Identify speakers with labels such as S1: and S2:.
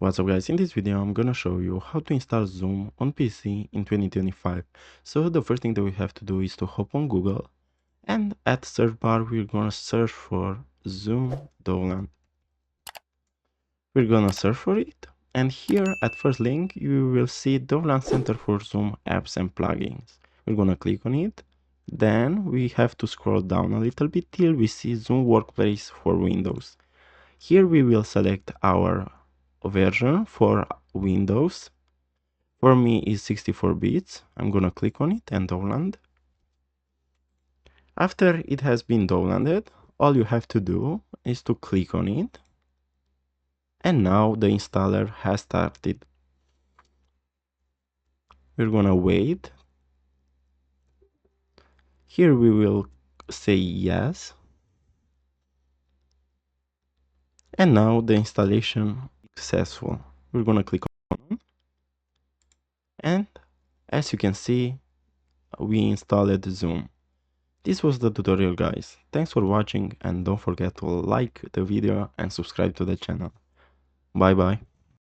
S1: What's up guys, in this video I'm gonna show you how to install Zoom on PC in 2025. So the first thing that we have to do is to hop on Google, and at search bar we're gonna search for Zoom Dovland. We're gonna search for it, and here at first link you will see Dovland Center for Zoom apps and plugins. We're gonna click on it. Then we have to scroll down a little bit till we see Zoom Workplace for Windows. Here we will select our version for Windows. For me is 64 bits. I'm gonna click on it and download. After it has been downloaded, all you have to do is to click on it, and now the installer has started. We're gonna wait. Here we will say yes, and now the installation is successful. We're gonna click on, and as you can see, we installed Zoom. This was the tutorial guys. Thanks for watching, and don't forget to like the video and subscribe to the channel. Bye bye.